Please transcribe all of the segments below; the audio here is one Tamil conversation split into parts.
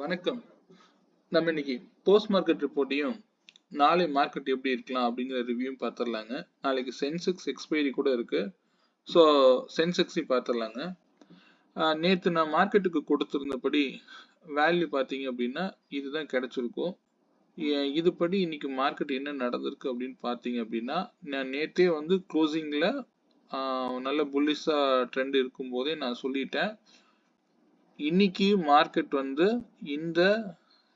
வணக்கம். நம்ம இன்னைக்கு போஸ்ட் மார்க்கெட் ரிப்போர்ட்டையும் நாளை மார்க்கெட் எப்படி இருக்கலாம் அப்படிங்கிற ரிவ்யூயும் பார்த்துடலாங்க. நாளைக்கு சென்செக்ஸ் எக்ஸ்பைரி கூட இருக்கு. ஸோ சென்செக்ஸையும் பார்த்துடலாங்க. நேற்று நான் மார்க்கெட்டுக்கு கொடுத்துருந்தபடி வேல்யூ பார்த்தீங்க அப்படின்னா இதுதான் கிடைச்சிருக்கும். இதுபடி இன்னைக்கு மார்க்கெட் என்ன நடந்திருக்கு அப்படின்னு பார்த்தீங்க அப்படின்னா, நான் நேற்றே வந்து க்ளோசிங்கில் நல்ல புல்லிஷாக ட்ரெண்ட் இருக்கும் போதே நான் சொல்லிட்டேன். இன்னைக்கு மார்க்கெட் வந்து இந்த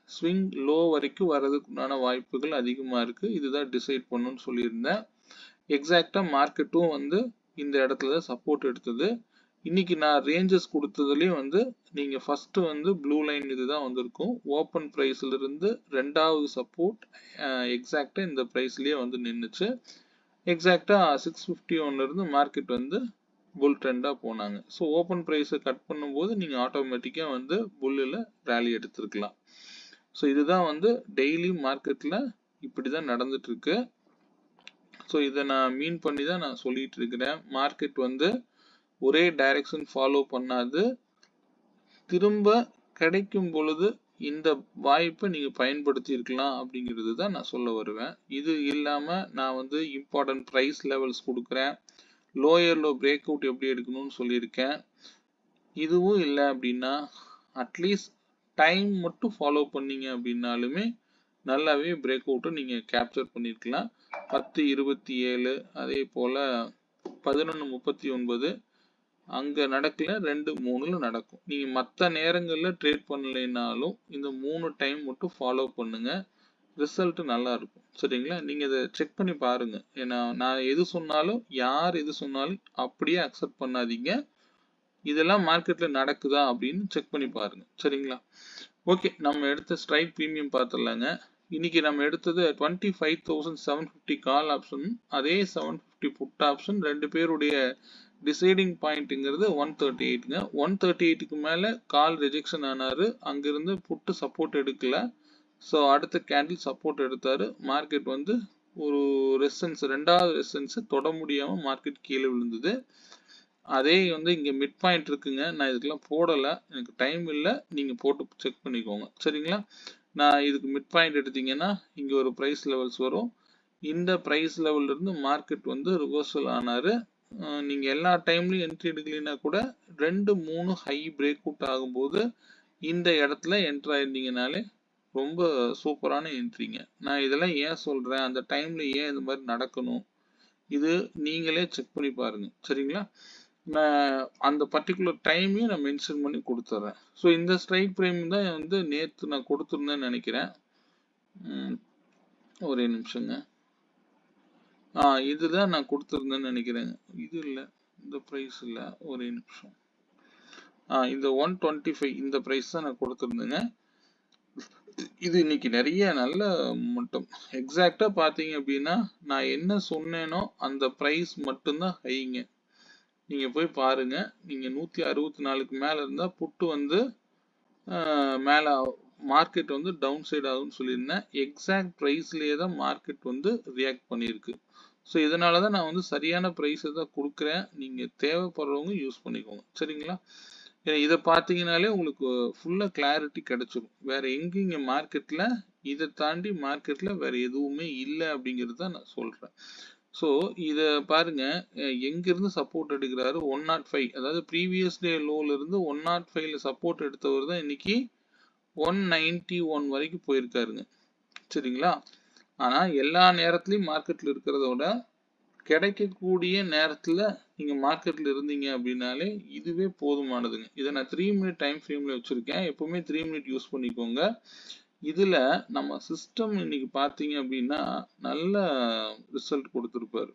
ஸ்விங் லோ வரைக்கும் வர்றதுக்குண்டான வாய்ப்புகள் அதிகமா இருக்கு. இதுதான் டிசைட் பண்ணணும்னு சொல்லியிருந்தேன். எக்ஸாக்டா மார்க்கெட்டும் வந்து இந்த இடத்துல தான் சப்போர்ட் எடுத்தது. இன்னைக்கு நான் ரேஞ்சஸ் கொடுத்ததுலயும் வந்து நீங்க ஃபர்ஸ்ட் வந்து ப்ளூ லைன் இதுதான் வந்திருக்கும். ஓப்பன் பிரைஸ்ல இருந்து ரெண்டாவது சப்போர்ட் எக்ஸாக்டா இந்த பிரைஸ்லயே வந்து நின்னுச்சு. எக்ஸாக்டா 651 இருந்து மார்க்கெட் வந்து புல் ட்ரெண்டாக போனாங்க. ஸோ ஓப்பன் ப்ரைஸை கட் பண்ணும்போது நீங்கள் ஆட்டோமேட்டிக்காக வந்து புல்லில் ரேலி எடுத்துருக்கலாம். ஸோ இதுதான் வந்து டெய்லி மார்க்கெட்டில் இப்படி தான் நடந்துட்டு இருக்கு. ஸோ இதை நான் மீன் பண்ணி தான் நான் சொல்லிட்டு இருக்கிறேன். மார்க்கெட் வந்து ஒரே டைரக்ஷன் ஃபாலோ பண்ணாது. திரும்ப கிடைக்கும் பொழுது இந்த வாய்ப்பை நீங்கள் பயன்படுத்தி இருக்கலாம் அப்படிங்கிறது தான் நான் சொல்ல வருவேன். இது இல்லாமல் நான் வந்து இம்பார்ட்டன்ட் ப்ரைஸ் லெவல்ஸ் கொடுக்குறேன். லோயர் லோ பிரேக் அவுட் எப்படி எடுக்கணும்னு சொல்லியிருக்கேன். இதுவும் இல்லை அப்படின்னா அட்லீஸ்ட் டைம் மட்டும் ஃபாலோ பண்ணீங்க அப்படின்னாலுமே நல்லாவே பிரேக் அவுட்டை நீங்கள் கேப்சர் பண்ணியிருக்கலாம். 10.27 அதே போல் 11.39 அங்கே நடக்கல, 2.3 நடக்கும். நீங்கள் மற்ற நேரங்களில் ட்ரேட் பண்ணலைனாலும் இந்த 3 டைம் மட்டும் ஃபாலோ பண்ணுங்க. ரிசல்ட் நல்லா இருக்கும். சரிங்களா? நீங்க இதை செக் பண்ணி பாருங்க. ஏன்னா நான் எது சொன்னாலும் யார் எது சொன்னாலும் அப்படியே அக்செப்ட் பண்ணாதீங்க. இதெல்லாம் மார்க்கெட்ல நடக்குதா அப்படின்னு செக் பண்ணி பாருங்க. சரிங்களா? ஓகே, நம்ம எடுத்த ஸ்ட்ரைக் ப்ரீமியம் பார்த்துடலாங்க. இன்னைக்கு நம்ம எடுத்தது 25,750 கால் ஆப்ஷன், அதே 750 புட் ஆப்ஷன். ரெண்டு பேருடைய டிசைடிங் பாயிண்ட்ங்கிறது 138ங்க. 138க்கு மேல கால் ரிஜெக்ஷன் ஆனாரு. அங்கிருந்து புட்டு சப்போர்ட் எடுக்கல. ஸோ அடுத்த கேண்டில் சப்போர்ட் எடுத்தாரு. மார்க்கெட் வந்து ஒரு ரெசிஸ்டன்ஸ், ரெண்டாவது ரெசிஸ்டன்ஸ் தொட முடியாம மார்க்கெட் கீழே விழுந்தது. அதே வந்து இங்க மிட் பாயிண்ட் இருக்குங்க. நான் இதுக்கெல்லாம் போடல, எனக்கு டைம் இல்லை. நீங்க போட்டு செக் பண்ணிக்கோங்க. சரிங்களா? நான் இதுக்கு மிட் பாயிண்ட் எடுத்தீங்கன்னா இங்க ஒரு பிரைஸ் லெவல்ஸ் வரும். இந்த பிரைஸ் லெவல்ல இருந்து மார்க்கெட் வந்து ரிவர்சல் ஆனாரு. நீங்க எல்லா டைம்லயும் என்ட்ரி எடுக்கலைன்னா கூட 2-3 ஹை பிரேக் அவுட் ஆகும்போது இந்த இடத்துல என்ட்ரு ஆயிருந்தீங்கனாலே ரொம்ப சூப்பரான என்ட்ரிங்க. நான் இதெல்லாம் ஏன் சொல்றேன், அந்த டைம்ல ஏன் இந்த மாதிரி நடக்கணும், இது நீங்களே செக் பண்ணி பாருங்க. சரிங்களா? நான் அந்த பர்டிகுலர் டைமையும் நான் மென்ஷன் பண்ணி கொடுத்துட்றேன். ஸோ இந்த ஸ்ட்ரைக் ப்ரைம் தான் வந்து நேற்று நான் கொடுத்துருந்தேன்னு நினைக்கிறேன். ஒரே நிமிஷங்க. இதுதான் நான் கொடுத்துருந்தேன்னு நினைக்கிறேங்க. இது இல்லை, இந்த ப்ரைஸ் இல்லை, ஒரே நிமிஷம். இந்த 125 இந்த ப்ரைஸ் தான் நான் கொடுத்துருந்தேங்க. இது இன்னைக்கு நிறைய நல்ல மட்டும் எக்ஸாக்டா பாத்தீங்க அப்படின்னா நான் என்ன சொன்னேனோ அந்த பிரைஸ் மட்டும்தான் ஹைங்க. நீங்க போய் பாருங்க. நீங்க 164க்கு மேல இருந்தா புட்டு வந்து மேல மார்க்கெட் வந்து டவுன் சைட் ஆகும்னு சொல்லியிருந்தேன். எக்ஸாக்ட் பிரைஸ்லயே தான் மார்க்கெட் வந்து ரியாக்ட் பண்ணியிருக்கு. ஸோ இதனாலதான் நான் வந்து சரியான பிரைஸை தான் கொடுக்குறேன். நீங்க தேவைப்படுறவங்க யூஸ் பண்ணிக்கோங்க. சரிங்களா? இதை பார்த்தீங்கனாலே உங்களுக்கு ஃபுல்லா கிளாரிட்டி கிடைச்சிடும். வேற எங்கேயும் மார்க்கெட்ல இதை தாண்டி மார்க்கெட்ல வேற எதுவுமே இல்லை அப்படிங்கிறது தான் நான் சொல்றேன். ஸோ இதை பாருங்க, எங்கிருந்து சப்போர்ட் எடுக்கிறாரு 105, அதாவது ப்ரீவியஸ் டே லோல இருந்து 105ல சப்போர்ட் எடுத்தவர் தான் இன்னைக்கு 191 வரைக்கும் போயிருக்காருங்க. சரிங்களா? ஆனா எல்லா நேரத்திலயும் மார்க்கெட்ல இருக்கிறத விட கிடைக்கக்கூடிய நேரத்துல நீங்க மார்க்கெட்ல இருந்தீங்க அப்படின்னாலே இதுவே போதுமானதுங்க. இதை நான் 3 மினிட் டைம் ஃப்ரேம்ல வச்சிருக்கேன். எப்பவுமே 3 மினிட் யூஸ் பண்ணிக்கோங்க. இதுல நம்ம சிஸ்டம் இன்னைக்கு பாத்தீங்க அப்படின்னா நல்ல ரிசல்ட் கொடுத்திருப்பாரு.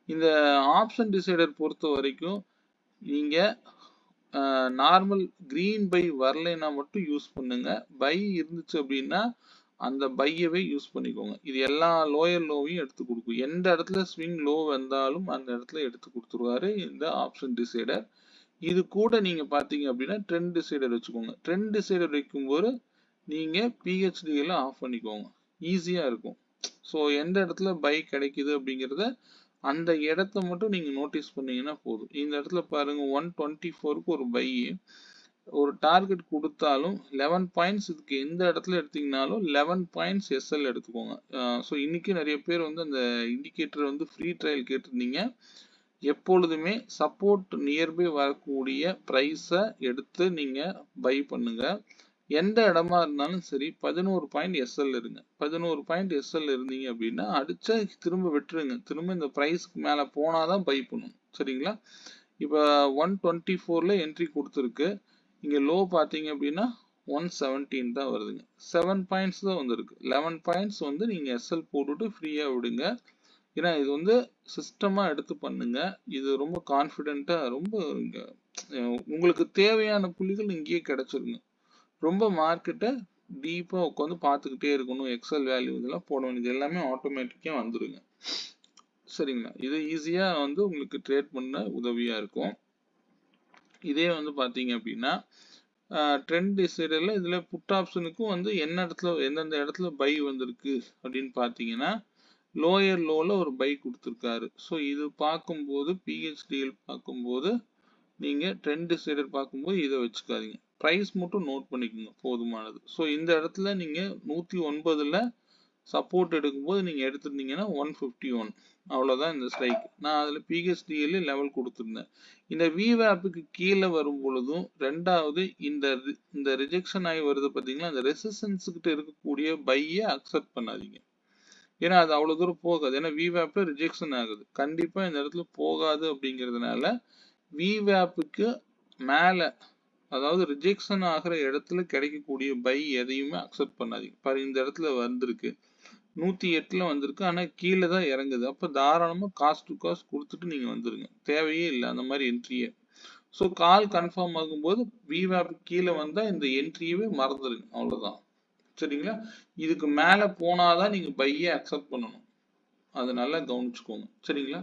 இந்த ஆப்ஷன் டிசைடர் பொறுத்த வரைக்கும் நீங்க நார்மல் கிரீன் பை வரலைன்னா மட்டும் யூஸ் பண்ணுங்க. பை இருந்துச்சு அப்படின்னா அந்த பையவே யூஸ் பண்ணிக்கோங்க. இது எல்லா லோயர் லோவையும் எடுத்து கொடுக்கும். எந்த இடத்துல ஸ்விங் லோ வந்தாலும் அந்த இடத்துல எடுத்து கொடுத்துருவாரு இந்த ஆப்ஷன் டிசைடர். இது கூட நீங்க பாத்தீங்க அப்படின்னா ட்ரெண்ட் டிசைடர் வச்சுக்கோங்க. ட்ரெண்ட் டிசைடர் வைக்கும்போது நீங்க பிஹெச்டி எல்லாம் ஆஃப் பண்ணிக்கோங்க. ஈஸியா இருக்கும். ஸோ எந்த இடத்துல பை கிடைக்குது அப்படிங்கிறத அந்த இடத்த மட்டும் நீங்க நோட்டீஸ் பண்ணீங்கன்னா போதும். இந்த இடத்துல பாருங்க 124க்கு ஒரு பை, ஒரு டார்கெட் கொடுத்தாலும் 11 பாயிண்ட்ஸ் இதுக்கு எந்த இடத்துல எடுத்தீங்கனாலும் 11 பாயிண்ட்ஸ் எஸ்எல் எடுத்துக்கோங்க. ஸோ இன்னைக்கு நிறைய பேர் வந்து அந்த இண்டிகேட்டர் வந்து ஃப்ரீ ட்ரையல் கேட்டிருந்தீங்க. எப்பொழுதுமே சப்போர்ட் நியர்பை வரக்கூடிய ப்ரைஸை எடுத்து நீங்க பை பண்ணுங்க. எந்த இடமா இருந்தாலும் சரி 11 பாயிண்ட் எஸ்எல் இருங்க. 11 பாயிண்ட் எஸ்எல் இருந்தீங்க அப்படின்னா அடிச்சா திரும்ப விட்டுருங்க. திரும்ப இந்த ப்ரைஸ்க்கு மேல போனாதான் பை பண்ணணும். சரிங்களா? இப்போ 124ல என்ட்ரி கொடுத்துருக்கு. இங்க லோ பாத்தீங்க அப்படின்னா 117 தான் வருதுங்க. 7 பாயிண்ட்ஸ் தான் வந்திருக்கு. 11 பாயிண்ட்ஸ் வந்து நீங்க எஸ்எல் போட்டுட்டு ஃப்ரீயா விடுங்க. ஏன்னா இது வந்து சிஸ்டமா எடுத்து பண்ணுங்க. இது ரொம்ப கான்ஃபிடென்ட்டா ரொம்ப உங்களுக்கு தேவையான புள்ளிகள் இங்கேயே கிடைச்சிருங்க. ரொம்ப மார்க்கெட்டை டீப்பா உட்காந்து பார்த்துக்கிட்டே இருக்கணும். எக்ஸல் வேல்யூ இதெல்லாம் போட வேண்டியது எல்லாமே ஆட்டோமேட்டிக்கா வந்துருங்க. சரிங்களா? இது ஈஸியா வந்து உங்களுக்கு ட்ரேட் பண்ண உதவியா இருக்கும். இதே வந்து பாத்தீங்க அப்படின்னா ட்ரெண்ட் டிசைடர்ல இதுல புட் ஆப்ஷனுக்கும் வந்து எந்தெந்த இடத்துல பை வந்திருக்கு அப்படின்னு பாத்தீங்கன்னா லோயர் லோல ஒரு பை கொடுத்துருக்காரு. ஸோ இது பார்க்கும்போது பிஹெச்டிஎல் பார்க்கும்போது நீங்க ட்ரெண்ட் டிசைடர் பார்க்கும்போது இதை வச்சுக்காதீங்க. ப்ரைஸ் மட்டும் நோட் பண்ணிக்கோங்க, போதுமானது. ஸோ இந்த இடத்துல நீங்க 109ல சப்போர்ட் எடுக்கும்போது நீங்க எடுத்திருந்தீங்கன்னா 151 அவ்வளவுதான் இந்த ஸ்ட்ரைக். நான் அதுல பிஹெச்டிஎல் லெவல் கொடுத்துருந்தேன். இந்த விவேப்புக்கு கீழே வரும் பொழுதும் ரெண்டாவது இந்த ரிஜெக்ஷன் ஆகி வருது பாத்தீங்களா, அந்த ரெசிஸ்டன்ஸ் கிட்ட இருக்கக்கூடிய பையை அக்செப்ட் பண்ணாதீங்க. ஏன்னா அது அவ்வளவு தூரம் போகாது. ஏன்னா விவேப்ல ரிஜெக்ஷன் ஆகுது. கண்டிப்பா இந்த இடத்துல போகாது அப்படிங்கிறதுனால விவேப்புக்கு மேல அதாவது ரிஜெக்ஷன் ஆகிற இடத்துல கிடைக்கக்கூடிய பை எதையுமே அக்செப்ட் பண்ணாதீங்க. பாரு இந்த இடத்துல வந்திருக்கு 108ல வந்திருக்கு. ஆனா கீழே தான் இறங்குது. அப்ப தாராளமா காஸ்ட் டு காஸ்ட் கொடுத்துட்டு நீங்க வந்துருங்க. தேவையே இல்லை அந்த மாதிரி என்ட்ரியை. ஸோ கால் கன்ஃபார்ம் ஆகும்போது விவேப் கீழே வந்தா இந்த என்ட்ரியவே மறந்துருங்க. அவ்வளவுதான். சரிங்களா? இதுக்கு மேல போனாதான் நீங்க பையை அக்செப்ட் பண்ணணும். அதை நல்லா கவனிச்சுக்கோங்க. சரிங்களா?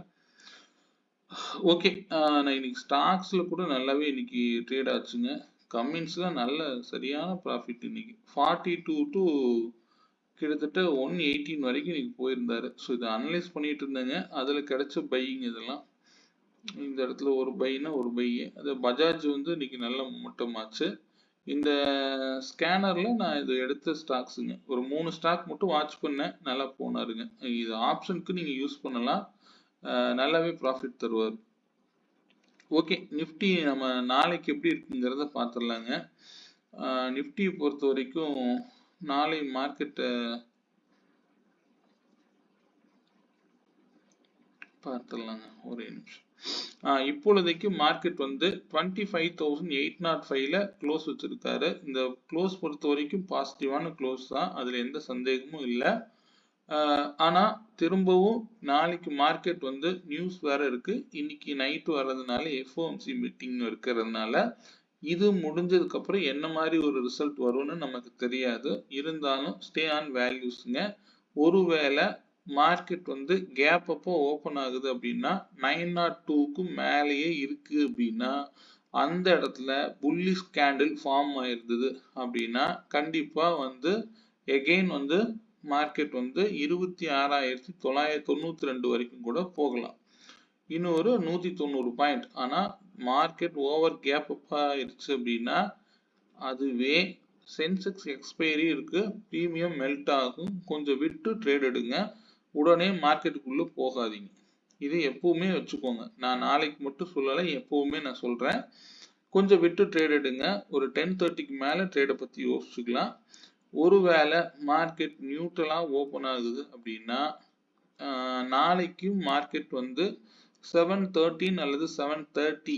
ஓகே, நான் இன்னைக்கு ஸ்டாக்ஸ்ல கூட நல்லாவே இன்னைக்கு ட்ரேட் ஆச்சுங்க. கம்மின்ஸ்ல நல்ல சரியான ப்ராஃபிட் இன்னைக்கு 42 டு கிட்டத்தட்ட 118 வரைக்கும் இன்னைக்கு போயிருந்தாரு. ஸோ இதை அனலைஸ் பண்ணிட்டு இருந்தேங்க. அதுல கிடைச்ச பையிங் இதெல்லாம். இந்த இடத்துல ஒரு பைனா ஒரு பை. அது பஜாஜ் வந்து இன்னைக்கு நல்ல மொமெண்டம் ஆச்சு. இந்த ஸ்கேனர்ல நான் இது எடுத்த ஸ்டாக்ஸுங்க. ஒரு 3 ஸ்டாக் மட்டும் வாட்ச் பண்ணேன், நல்லா போனாருங்க. இது ஆப்ஷனுக்கு நீங்க யூஸ் பண்ணலாம். நல்லாவே ப்ராஃபிட் தருவார். ஓகே, நிஃப்டி நம்ம நாளைக்கு எப்படி இருக்குங்கிறத பார்த்துடலாங்க. நிஃப்டியை பொறுத்த வரைக்கும் நாளை மார்க்கெட்டை பார்த்துடலாங்க. ஒரே நிமிஷம். இப்பொழுதைக்கு மார்க்கெட் வந்து 25,805ல க்ளோஸ் வச்சிருக்காரு. இந்த க்ளோஸ் பொறுத்த வரைக்கும் பாசிட்டிவான க்ளோஸ் தான், அதுல எந்த சந்தேகமும் இல்லை. ஆனா திரும்பவும் நாளைக்கு மார்க்கெட் வந்து நியூஸ் வேற இருக்கு. இன்னைக்கு நைட்டு வர்றதுனால எஃப்ஓஎம்சி மீட்டிங் இருக்கிறதுனால இது முடிஞ்சதுக்கு அப்புறம் என்ன மாதிரி ஒரு ரிசல்ட் வரும்னு நமக்கு தெரியாது. இருந்தாலும் ஸ்டே ஆன் வேல்யூஸ்ங்க. ஒருவேளை மார்க்கெட் வந்து கேப் அப்போ ஓபன் ஆகுது அப்படின்னா 902க்கு மேலேயே இருக்கு அப்படின்னா அந்த இடத்துல புல்லிஷ் கேண்டில் ஃபார்ம் ஆயிருந்தது அப்படின்னா கண்டிப்பா வந்து எகெயின் வந்து மார்க்கெட் வந்து 26,992 வரைக்கும் கூட போகலாம். இன்னொரு 190 பாயிண்ட். ஆனா மார்க்கெட் ஓவர் கேப் அப் ஆயிருச்சு அப்படின்னா அதுவே சென்செக்ஸ் எக்ஸ்பைரி இருக்கு, பிரீமியம் மெல்ட் ஆகும். கொஞ்சம் விட்டு ட்ரேட் எடுங்க, உடனே மார்க்கெட்டுக்குள்ள போகாதீங்க. இது எப்பவுமே வச்சுக்கோங்க. நான் நாளைக்கு மட்டும் சொல்லலை, எப்பவுமே நான் சொல்றேன். கொஞ்சம் விட்டு ட்ரேட் எடுங்க. ஒரு 10:30க்கு மேல ட்ரேடை பத்தி யோசிச்சுக்கலாம். ஒருவேளை மார்க்கெட் நியூட்ரலா ஓபன் ஆகுது அப்படின்னா நாளைக்கு மார்க்கெட் வந்து 713 அல்லது 730.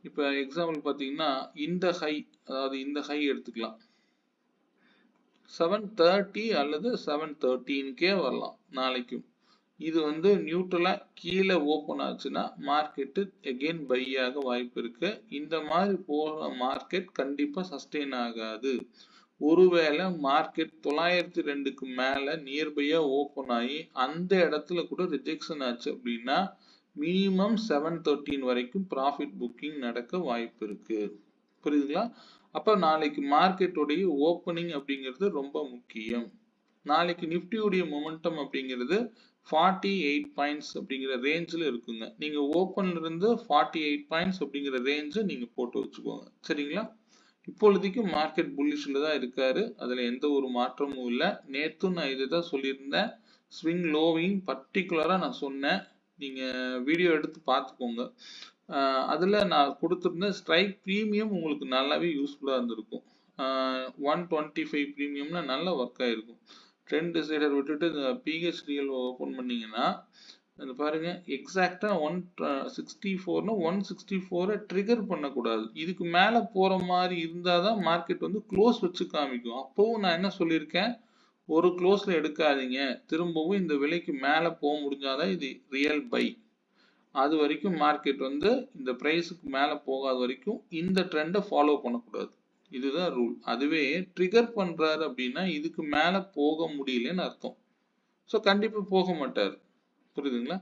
இப்ப எக்ஸாம்பிள் பாத்தீங்கன்னா இந்த ஹை, அதாவது இந்த ஹை எடுத்துக்கலாம். 730 அல்லது 713கே வரலாம் நாளைக்கும். இது வந்து நியூட்ரலா கீழே ஓபன் ஆச்சுன்னா மார்க்கெட் எகெயின் பை ஆக வாய்ப்பு இருக்கு. இந்த மாதிரி போற மார்க்கெட் கண்டிப்பா சஸ்டெயின் ஆகாது. ஒருவேளை மார்க்கெட் 902க்கு மேல நியர்பையா ஓபன் ஆகி அந்த இடத்துல கூட ரிஜெக்ஷன் ஆச்சு அப்படின்னா மினிமம் 713 வரைக்கும் ப்ராஃபிட் புக்கிங் நடக்க வாய்ப்பு இருக்கு. புரியுதுங்களா? அப்ப நாளைக்கு மார்க்கெட்டுடைய ஓப்பனிங் அப்படிங்கிறது ரொம்ப முக்கியம். நாளைக்கு நிஃப்டியுடைய மொமெண்டம் அப்படிங்கிறது 48 பாயிண்ட்ஸ் அப்படிங்கிற ரேஞ்சில் இருக்குங்க. நீங்க ஓப்பன்ல இருந்து 48 பாயிண்ட்ஸ் அப்படிங்கிற ரேஞ்சை நீங்க போட்டு வச்சுக்கோங்க. சரிங்களா? இப்பொழுதைக்கு மார்க்கெட் புல்லிஷ்ல தான் இருக்காரு. அதுல எந்த ஒரு மாற்றமும் இல்லை. நேத்தும் நான் இதுதான் சொல்லியிருந்தேன். ஸ்விங் லோவையும் பர்டிகுலரா நான் சொன்னேன். நீங்க வீடியோ எடுத்து பார்த்துக்கோங்க. அதுல நான் கொடுத்திருந்த ஸ்ட்ரைக் பிரீமியம் உங்களுக்கு நல்லாவே யூஸ்ஃபுல்லா இருந்திருக்கும். 125 பிரீமியம்ல நல்லா ஒர்க் ஆயிருக்கும். ட்ரெண்ட் டிசைடர் விட்டுட்டு இந்த பிஹெச்டிஎல் ஓபன் பண்ணீங்கன்னா பாருங்க எக்ஸாக்டா 164னா 164 ட்ரிகர் பண்ணக்கூடாது. இதுக்கு மேல போற மாதிரி இருந்தாதான் மார்க்கெட் வந்து க்ளோஸ் வச்சு காமிக்கும். அப்பவும் நான் என்ன சொல்லியிருக்கேன், ஒரு க்ளோஸ்ல எடுக்காதீங்க, திரும்பவும் இந்த விலைக்கு மேல போக முடிஞ்சாதான் இது ரியல் பை. அது வரைக்கும் மார்க்கெட் வந்து இந்த பிரைஸுக்கு மேல போகாத வரைக்கும் இந்த ட்ரெண்டை ஃபாலோ பண்ணக்கூடாது. இதுதான் ரூல். அதுவே ட்ரிகர் பண்றாரு அப்படின்னா இதுக்கு மேல போக முடியலன்னு அர்த்தம். ஸோ கண்டிப்பா போக மாட்டாரு. புரியுதுங்களா?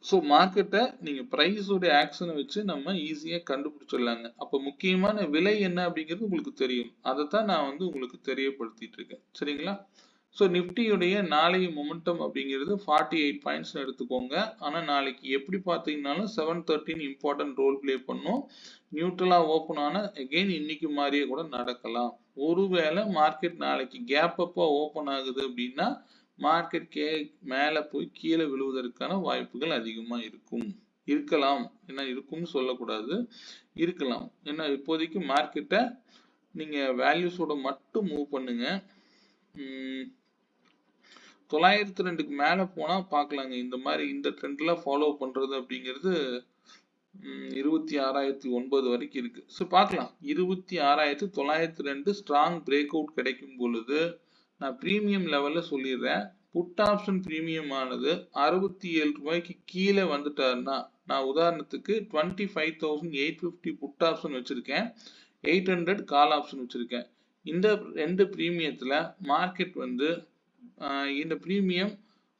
ஸோ மார்க்கெட்டை நீங்க பிரைஸோடைய ஆக்ஷனை வச்சு நம்ம ஈஸியா கண்டுபிடிச்சிடலாங்க. அப்ப முக்கியமான விலை என்ன அப்படிங்கிறது உங்களுக்கு தெரியும். அதைத்தான் நான் வந்து உங்களுக்கு தெரியப்படுத்திட்டு இருக்கேன். சரிங்களா? ஸோ நிஃப்டியுடைய நாளைய மொமெண்டம் அப்படிங்கிறது 48 பாயிண்ட்ஸ் எடுத்துக்கோங்க. ஆனா நாளைக்கு எப்படி பார்த்தீங்கன்னாலும் 713 இம்பார்ட்டன்ட் ரோல் பிளே பண்ணும். நியூட்ரலா ஓப்பன் ஆன அகெயின் இன்னைக்கு மாதிரியே கூட நடக்கலாம். ஒருவேளை மார்க்கெட் நாளைக்கு கேப் அப்பா ஓப்பன் ஆகுது அப்படின்னா மார்க்கெட் மேல போய் கீழே விழுவதற்கான வாய்ப்புகள் அதிகமா இருக்கலாம். ஏன்னா இருக்கும்னு சொல்லக்கூடாது, இருக்கலாம். ஏன்னா இப்போதைக்கு மார்க்கெட்டை நீங்க வேல்யூஸோட மட்டும் மூவ் பண்ணுங்க. 902க்கு மேல போனா பார்க்கலாங்க. இந்த மாதிரி இந்த ட்ரெண்ட்ல ஃபாலோ பண்றது அப்படிங்கிறது 26,009 வரைக்கும் இருக்கு. ஸோ பார்க்கலாம். 26,902 ஸ்ட்ராங் பிரேக் அவுட் கிடைக்கும் பொழுது நான் பிரீமியம் லெவல்ல சொல்லிடுறேன். புட் ஆப்ஷன் பிரீமியம் ஆனது 67 ரூபாய்க்கு கீழே வந்துட்டாருன்னா, நான் உதாரணத்துக்கு 25,850 புட் ஆப்ஷன் வச்சிருக்கேன், 800 கால் ஆப்ஷன் வச்சிருக்கேன். இந்த ரெண்டு பிரீமியத்துல மார்க்கெட் வந்து இந்த பிரீமியம்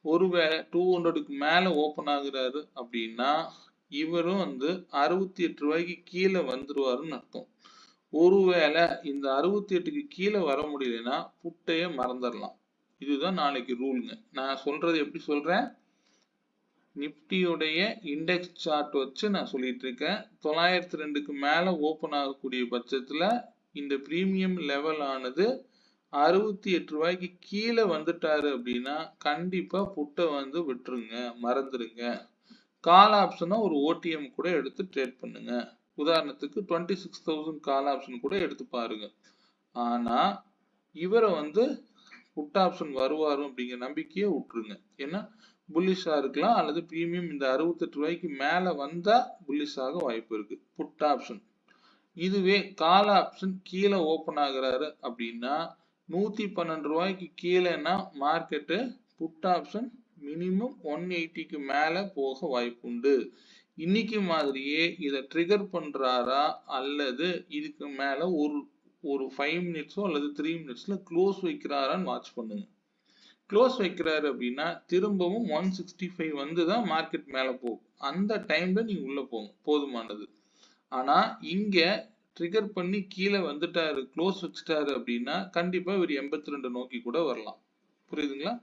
ஒருவேளை 200க்கு மேல ஓபன் ஆகுறாரு அப்படின்னா இவரும் வந்து 68 ரூபாய்க்கு கீழே வந்துருவாருன்னு அர்த்தம். ஒருவேளை இந்த 68க்கு கீழே வர முடியலன்னா புட்டைய மறந்துடலாம். இதுதான் நாளைக்கு ரூலுங்க. நான் சொல்றது எப்படி சொல்றேன், நிப்டியுடைய இண்டெக்ஸ் சார்ட் வச்சு நான் சொல்லிட்டு இருக்கேன். 902க்கு மேல ஓபன் ஆகக்கூடிய பட்சத்துல இந்த பிரீமியம் லெவல் ஆனது 68 ரூபாய்க்கு கீழே வந்துட்டாரு அப்படின்னா கண்டிப்பா புட்டை வந்து விட்டுருங்க, மறந்துருங்க. கால் ஆப்ஷனா ஒரு ஓடிஎம் கூட எடுத்து ட்ரேட் பண்ணுங்க. உதாரணத்துக்கு 26,000 கால் ஆப்ஷன் கூட எடுத்து பாருங்க. ஆனா இவரை வந்து புட் ஆப்ஷன் வருவாரும் அப்படிங்கிற நம்பிக்கையை விட்டுருங்க. ஏன்னா புல்லிஷா இருக்கலாம், அல்லது பிரீமியம் இந்த 68 ரூபாய்க்கு மேல வந்தா புல்லிஷாக வாய்ப்பு இருக்கு புட் ஆப்ஷன். இதுவே கால் ஆப்ஷன் கீழே ஓபன் ஆகுறாரு அப்படின்னா 112 ரூபாய்க்கு கீழேன்னா மார்க்கெட்டு புட் ஆப்ஷன் மினிமம் 180க்கு மேல போக வாய்ப்பு உண்டு. இன்னைக்கு மாதிரியே இதை ட்ரிகர் பண்றாரா அல்லது இதுக்கு மேல ஒரு 5 மினிட்ஸோ அல்லது 3 மினிட்ஸ்ல க்ளோஸ் வைக்கிறாரான்னு வாட்ச் பண்ணுங்க. க்ளோஸ் வைக்கிறாரு அப்படின்னா திரும்பவும் 165 வந்துதான் மார்க்கெட் மேல போகும். அந்த டைம்ல நீங்க உள்ள போங்க, போதுமானது. ஆனா இங்க ட்ரிகர் பண்ணி கீழே வந்துட்டாரு, க்ளோஸ் வச்சுட்டாரு அப்படின்னா கண்டிப்பா இவர் 82 நோக்கி கூட வரலாம். புரியுதுங்களா?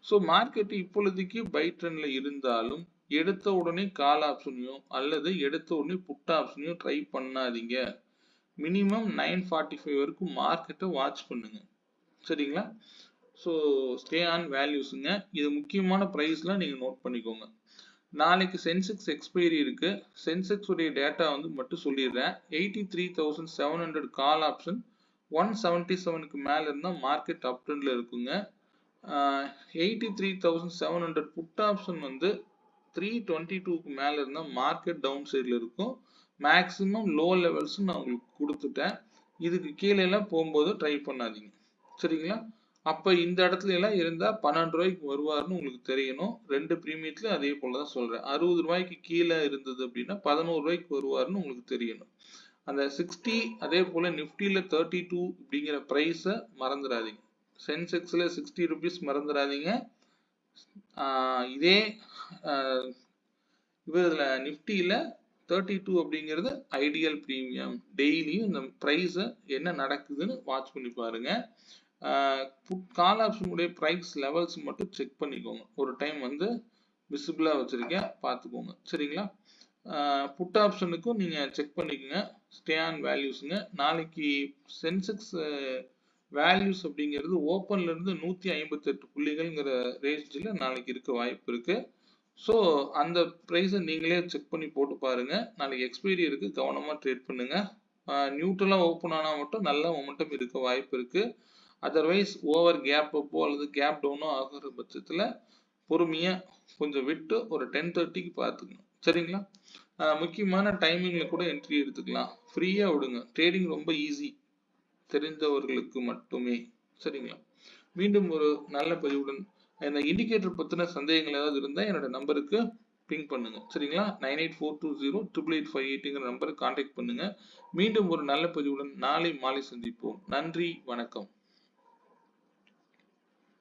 ஸோ மார்க்கெட் இப்பொழுதைக்கு பை ட்ரெண்ட்ல இருந்தாலும் எடுத்த உடனே கால் ஆப்ஷனையும் அல்லது எடுத்த உடனே புட் ஆப்ஷனையும் ட்ரை பண்ணாதீங்க. மினிமம் 945 வரைக்கும் மார்க்கெட்டை வாட்ச் பண்ணுங்க. சரிங்களா? ஸோ ஸ்டே ஆன் வேல்யூஸுங்க. இது முக்கியமான ப்ரைஸ்லாம் நீங்க நோட் பண்ணிக்கோங்க. நாளைக்கு சென்செக்ஸ் எக்ஸ்பைரி இருக்கு. சென்செக்ஸ் உடைய டேட்டா வந்து மட்டும் சொல்லிடுறேன். 83,700 கால் ஆப்ஷன் 177க்கு மேல இருந்தா மார்க்கெட் அப் ட்ரெண்ட்ல இருக்குங்க. 83,700 புட் ஆப்ஷன் வந்து 322க்கு மேல இருந்தா மார்க்கெட் டவுன் சைட்ல இருக்கும். மேக்ஸிமம் லோ லெவல்ஸ் நான் உங்களுக்கு கொடுத்துட்டேன். இதுக்கு கீழே எல்லாம் போகும்போது ட்ரை பண்ணாதீங்க. சரிங்களா? அப்ப இந்த இடத்துல எல்லாம் இருந்தா 12 ரூபாய்க்கு வருவாருன்னு உங்களுக்கு தெரியணும். ரெண்டு பிரீமியத்துல அதே போலதான் சொல்றேன். 60 ரூபாய்க்கு கீழே இருந்தது அப்படின்னா 11 ரூபாய்க்கு வருவாருன்னு உங்களுக்கு தெரியணும். அந்த 60 அதே போல நிப்டில 32 அப்படிங்கிற பிரைஸ மறந்துடாதீங்க. சென்செக்ஸ்ல 60 ருபீஸ் மறந்துடாதீங்க. இதே இவர்ல நிப்டில 32 அப்படிங்கிறது ஐடியல் பிரீமியம். டெய்லியும் இந்த பிரைஸ என்ன நடக்குதுன்னு வாட்ச் பண்ணி பாருங்க. கால் ஆப்ஷன் உடைய பிரைஸ் லெவல்ஸ் மட்டும் செக் பண்ணிக்கோங்க. ஒரு டைம் வந்து விசிபிளா வச்சிருக்கேன், பார்த்துக்கோங்க. சரிங்களா? புட் ஆப்ஷனுக்கும் நீங்க செக் பண்ணிக்கோங்க. ஸ்டே ஆன் வேல்யூஸ்ங்க. நாளைக்கு சென்செக்ஸ் வேல்யூஸ் அப்படிங்கிறது ஓப்பன்ல இருந்து 158 புள்ளிகள்ங்கிற ரேஞ்சில் நாளைக்கு இருக்க வாய்ப்பு இருக்கு. ஸோ அந்த ப்ரைஸை நீங்களே செக் பண்ணி போட்டு பாருங்க. நாளைக்கு எக்ஸ்பைரி இருக்கு, கவனமா ட்ரேட் பண்ணுங்க. நியூட்ரலா ஓப்பன் ஆனா மட்டும் நல்ல மொமெண்டம் இருக்க வாய்ப்பு இருக்கு. அதர்வைஸ் ஓவர் கேப் அப்போ அல்லது கேப் டவுனோ ஆகிற பட்சத்தில் பொறுமையா கொஞ்சம் விட்டு ஒரு 10:30க்கு பார்த்துக்கணும். சரிங்களா? முக்கியமான டைமிங்ல கூட என்ட்ரி எடுத்துக்கலாம். ஃப்ரீயா விடுங்க. ட்ரேடிங் ரொம்ப ஈஸி, தெரிந்தவர்களுக்கு மட்டுமே. சரிங்களா? மீண்டும் ஒரு நல்ல பதிவுடன் இந்த இண்டிகேட்டர் பத்தின சந்தேகங்கள் ஏதாவது இருந்தா என்னோட நம்பருக்கு பிங் பண்ணுங்க. சரிங்களா? 9842088858ங்கிற நம்பருக்கு கான்டாக்ட் பண்ணுங்க. மீண்டும் ஒரு நல்ல பதிவுடன் நாளை மாலை சந்திப்போம். நன்றி, வணக்கம்.